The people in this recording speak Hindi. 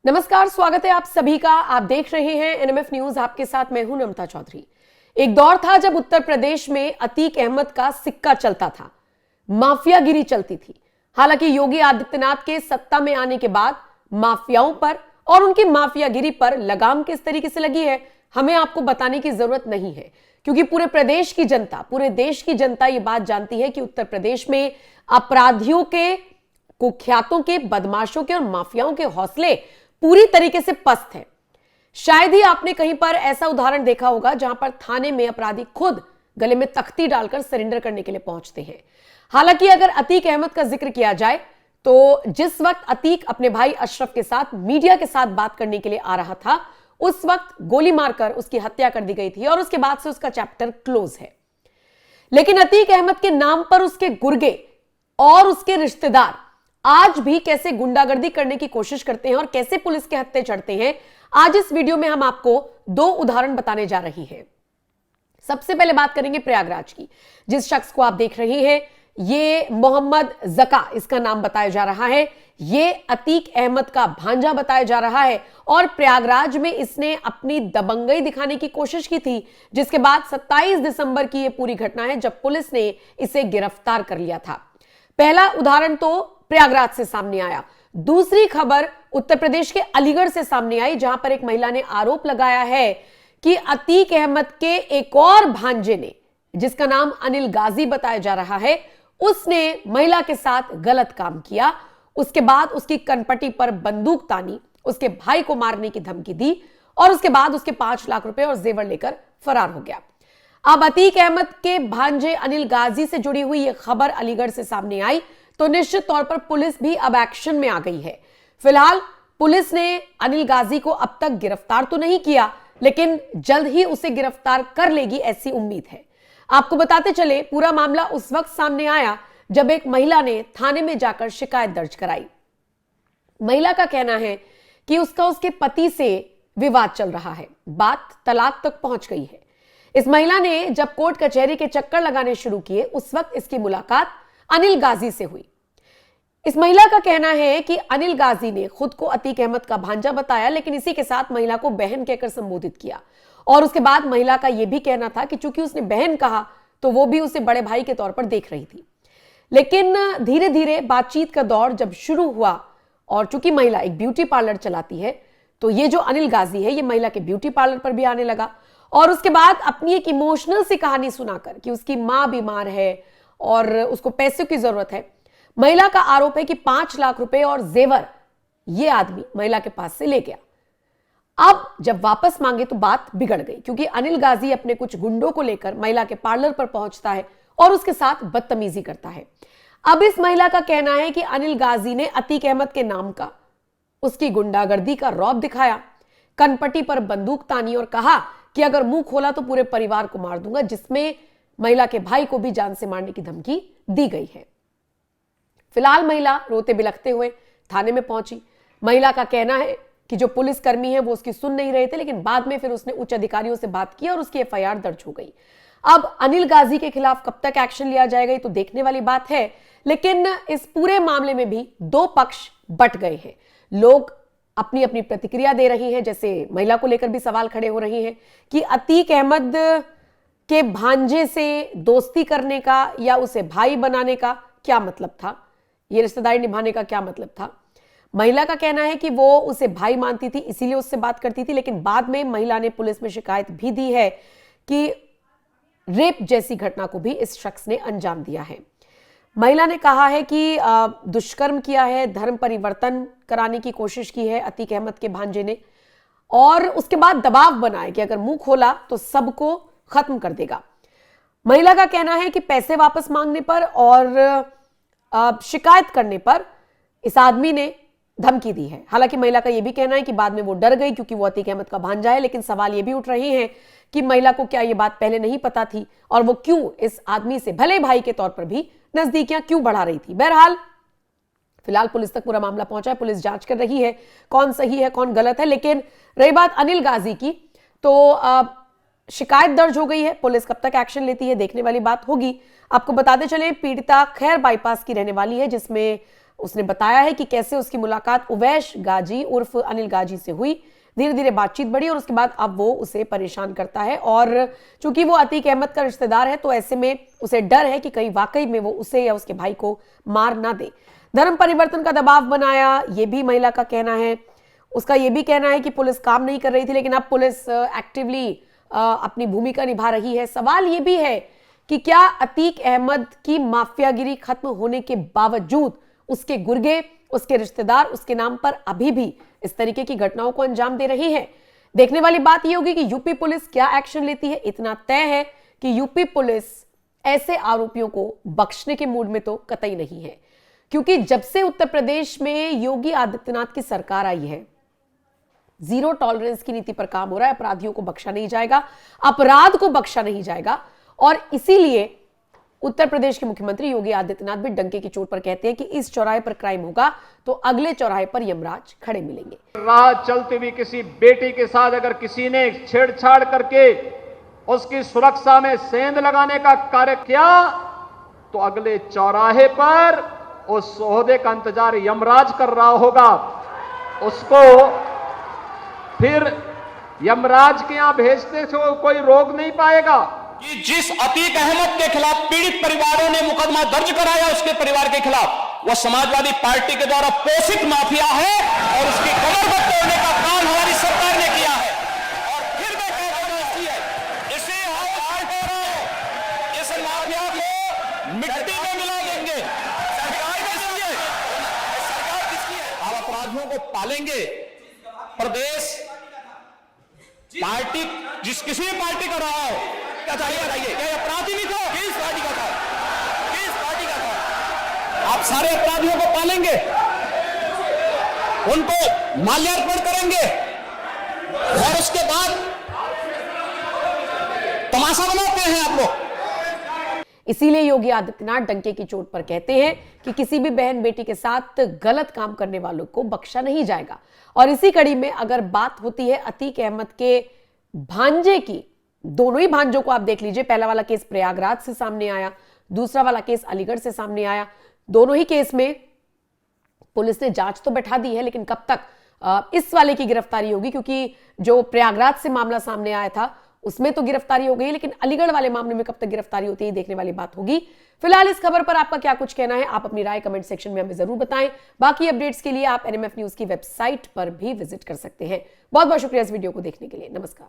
नमस्कार, स्वागत है आप सभी का। आप देख रहे हैं एनएमएफ न्यूज। आपके साथ मैं हूं नमता चौधरी। एक दौर था जब उत्तर प्रदेश में अतीक अहमद का सिक्का चलता था, माफियागिरी चलती थी। हालांकि योगी आदित्यनाथ के सत्ता में आने के बाद माफियाओं पर और उनकी माफियागिरी पर लगाम किस तरीके से लगी है, हमें आपको बताने की जरूरत नहीं है, क्योंकि पूरे प्रदेश की जनता, पूरे देश की जनता ये बात जानती है कि उत्तर प्रदेश में अपराधियों के, कुख्यातों के, बदमाशों के और माफियाओं के हौसले पूरी तरीके से पस्त है। शायद ही आपने कहीं पर ऐसा उदाहरण देखा होगा जहां पर थाने में अपराधी खुद गले में तख्ती डालकर सरेंडर करने के लिए पहुंचते हैं। हालांकि अगर अतीक अहमद का जिक्र किया जाए तो जिस वक्त अतीक अपने भाई अशरफ के साथ मीडिया के साथ बात करने के लिए आ रहा था, उस वक्त गोली मारकर उसकी हत्या कर दी गई थी और उसके बाद से उसका चैप्टर क्लोज है। लेकिन अतीक अहमद के नाम पर उसके गुर्गे और उसके रिश्तेदार आज भी कैसे गुंडागर्दी करने की कोशिश करते हैं और कैसे पुलिस के हत्थे चढ़ते हैं, आज इस वीडियो में हम आपको दो उदाहरण बताने जा रही हैं। सबसे पहले बात करेंगे प्रयागराज की। जिस शख्स को आप देख रहे हैं, ये मोहम्मद जका इसका नाम बताया जा रहा है। ये अतीक अहमद का भांजा बताया जा रहा है और प्रयागराज में इसने अपनी दबंगई दिखाने की कोशिश की थी, जिसके बाद 27 दिसंबर की यह पूरी घटना है जब पुलिस ने इसे गिरफ्तार कर लिया था। पहला उदाहरण तो प्रयागराज से सामने आया। दूसरी खबर उत्तर प्रदेश के अलीगढ़ से सामने आई, जहां पर एक महिला ने आरोप लगाया है कि अतीक अहमद के एक और भांजे ने, जिसका नाम अनिल गाजी बताया जा रहा है, उसने महिला के साथ गलत काम किया। उसके बाद उसकी कनपटी पर बंदूक तानी, उसके भाई को मारने की धमकी दी और उसके बाद उसके 5 लाख रुपए और जेवर लेकर फरार हो गया। अब अतीक अहमद के भांजे अनिल गाजी से जुड़ी हुई यह खबर अलीगढ़ से सामने आई तो निश्चित तौर पर पुलिस भी अब एक्शन में आ गई है। फिलहाल पुलिस ने अनिल गाजी को अब तक गिरफ्तार तो नहीं किया, लेकिन जल्द ही उसे गिरफ्तार कर लेगी, ऐसी उम्मीद है। आपको बताते चले, पूरा मामला उस वक्त सामने आया जब एक महिला ने थाने में जाकर शिकायत दर्ज कराई। महिला का कहना है कि उसका उसके पति से विवाद चल रहा है, बात तलाक तक पहुंच गई है। इस महिला ने जब कोर्ट कचहरी के चक्कर लगाने शुरू किए, उस वक्त इसकी मुलाकात अनिल गाजी से हुई। इस महिला का कहना है कि अनिल गाजी ने खुद को अतीक अहमद का भांजा बताया, लेकिन इसी के साथ महिला को बहन कहकर संबोधित किया और उसके बाद महिला का यह भी कहना था कि चूंकि उसने बहन कहा तो वो भी उसे बड़े भाई के तौर पर देख रही थी। लेकिन धीरे धीरे बातचीत का दौर जब शुरू हुआ और चूंकि महिला एक ब्यूटी पार्लर चलाती है, तो ये जो अनिल गाजी है, ये महिला के ब्यूटी पार्लर पर भी आने लगा और उसके बाद अपनी एक इमोशनल सी कहानी सुनाकर कि उसकी मां बीमार है और उसको पैसों की जरूरत है। महिला का आरोप है कि 5 लाख रुपए और जेवर ये आदमी महिला के पास से ले गया। अब जब वापस मांगे तो बात बिगड़ गई, क्योंकि अनिल गाजी अपने कुछ गुंडों को लेकर महिला के पार्लर पर पहुंचता है और उसके साथ बदतमीजी करता है। अब इस महिला का कहना है कि अनिल गाजी ने अतीक अहमद के नाम का, उसकी गुंडागर्दी का रौब दिखाया, कनपटी पर बंदूक तानी और कहा कि अगर मुंह खोला तो पूरे परिवार को मार दूंगा, जिसमें महिला के भाई को भी जान से मारने की धमकी दी गई है। फिलहाल महिला रोते बिलखते हुए थाने में पहुंची। महिला का कहना है कि जो पुलिसकर्मी है वो उसकी सुन नहीं रहे थे, लेकिन बाद में फिर उसने उच्च अधिकारियों से बात की और उसकी एफआईआर दर्ज हो गई। अब अनिल गाजी के खिलाफ कब तक एक्शन लिया जाएगा, ये तो देखने वाली बात है। लेकिन इस पूरे मामले में भी दो पक्ष बट गए हैं। लोग अपनी अपनी प्रतिक्रिया दे रही हैं, जैसे महिला को लेकर भी सवाल खड़े हो रहे हैं कि अतीक अहमद के भांजे से दोस्ती करने का या उसे भाई बनाने का क्या मतलब था, ये रिश्तेदारी निभाने का क्या मतलब था। महिला का कहना है कि वो उसे भाई मानती थी, इसीलिए उससे बात करती थी, लेकिन बाद में महिला ने पुलिस में शिकायत भी दी है कि रेप जैसी घटना को भी इस शख्स ने अंजाम दिया है। महिला ने कहा है कि दुष्कर्म किया है, धर्म परिवर्तन कराने की कोशिश की है अतीक अहमद के भांजे ने और उसके बाद दबाव बनाया कि अगर मुंह खोला तो सबको खत्म कर देगा। महिला का कहना है कि पैसे वापस मांगने पर और शिकायत करने पर इस आदमी ने धमकी दी है। हालांकि महिला का यह भी कहना है कि बाद में वो डर गई क्योंकि वो अतीक अहमद का भांजा है, लेकिन सवाल ये भी उठ रहे हैं कि महिला को क्या ये बात पहले नहीं पता थी और वो क्यों इस आदमी से भले भाई के तौर पर भी नजदीकियां क्यों बढ़ा रही थी। बहरहाल फिलहाल पुलिस तक पूरा मामला पहुंचा है, पुलिस जांच कर रही है कौन सही है कौन गलत है। लेकिन रही बात अनिल गाजी की, तो शिकायत दर्ज हो गई है, पुलिस कब तक एक्शन लेती है देखने वाली बात होगी। आपको बताते चले, पीड़िता खैर बाईपास की रहने वाली है, जिसमें उसने बताया है कि कैसे उसकी मुलाकात उवैश गाजी उर्फ अनिल गाजी से हुई। धीरे धीरे बातचीत बढ़ी और उसके बाद अब वो उसे परेशान करता है, और चूंकि वो अतीक अहमद का रिश्तेदार है तो ऐसे में उसे डर है कि कहीं वाकई में वो उसे या उसके भाई को मार ना दे। धर्म परिवर्तन का दबाव बनाया, ये भी महिला का कहना है। उसका ये भी कहना है कि पुलिस काम नहीं कर रही थी, लेकिन अब पुलिस एक्टिवली अपनी भूमिका निभा रही है। सवाल ये भी है कि क्या अतीक अहमद की माफियागिरी खत्म होने के बावजूद उसके गुर्गे, उसके रिश्तेदार उसके नाम पर अभी भी इस तरीके की घटनाओं को अंजाम दे रही है? देखने वाली बात यह होगी कि यूपी पुलिस क्या एक्शन लेती है। इतना तय है कि यूपी पुलिस ऐसे आरोपियों को बख्शने के मूड में तो कतई नहीं है, क्योंकि जब से उत्तर प्रदेश में योगी आदित्यनाथ की सरकार आई है, जीरो टॉलरेंस की नीति पर काम हो रहा है। अपराधियों को बख्शा नहीं जाएगा, अपराध को बख्शा नहीं जाएगा, और इसीलिए उत्तर प्रदेश के मुख्यमंत्री योगी आदित्यनाथ भी डंके की चोट पर कहते हैं कि इस चौराहे पर क्राइम होगा तो अगले चौराहे पर यमराज खड़े मिलेंगे। राह चलती हुई किसी बेटी के साथ अगर किसी ने छेड़छाड़ करके उसकी सुरक्षा में सेंध लगाने का कार्य किया तो अगले चौराहे पर उस ओहदे का इंतजार यमराज कर रहा होगा। उसको फिर यमराज के यहां भेजने से कोई रोक नहीं पाएगा। कि जिस अतीक अहमद के खिलाफ पीड़ित परिवारों ने मुकदमा दर्ज कराया उसके परिवार के खिलाफ, वह समाजवादी पार्टी के द्वारा पोषित माफिया है और उसकी कमर को तोड़ने का काम हमारी सरकार ने किया है। और फिर मैं कह रहा हूं इसे हम आज कह रहा हूं, इस माफिया को मिट्टी में मिला देंगे। सरकार किसकी है? सरकार किसकी है? आप अपराधियों को पालेंगे। प्रदेश पार्टी जिस किसी भी पार्टी का रहा हो, बताइए क्या अपराधी भी था? किस पार्टी का था? किस पार्टी का था? आप सारे अपराधियों को पालेंगे, उनको माल्यार्पण करेंगे और उसके बाद तमाशा बनाते हैं आप लोग। इसीलिए योगी आदित्यनाथ डंके की चोट पर कहते हैं कि किसी भी बहन बेटी के साथ गलत काम करने वालों को बख्शा नहीं जाएगा। और इसी कड़ी में अगर बात होती है अतीक अहमद के भांजे की, दोनों ही भांजों को आप देख लीजिए, पहला वाला केस प्रयागराज से सामने आया, दूसरा वाला केस अलीगढ़ से सामने आया। दोनों ही केस में पुलिस ने जांच तो बैठा दी है, लेकिन कब तक इस वाले की गिरफ्तारी होगी, क्योंकि जो प्रयागराज से मामला सामने आया था उसमें तो गिरफ्तारी हो गई, लेकिन अलीगढ़ वाले मामले में कब तक गिरफ्तारी होती है देखने वाली बात होगी। फिलहाल इस खबर पर आपका क्या कुछ कहना है, आप अपनी राय कमेंट सेक्शन में हमें जरूर बताएं। बाकी अपडेट्स के लिए आप एनएमएफ न्यूज की वेबसाइट पर भी विजिट कर सकते हैं। बहुत बहुत शुक्रिया इस वीडियो को देखने के लिए। नमस्कार।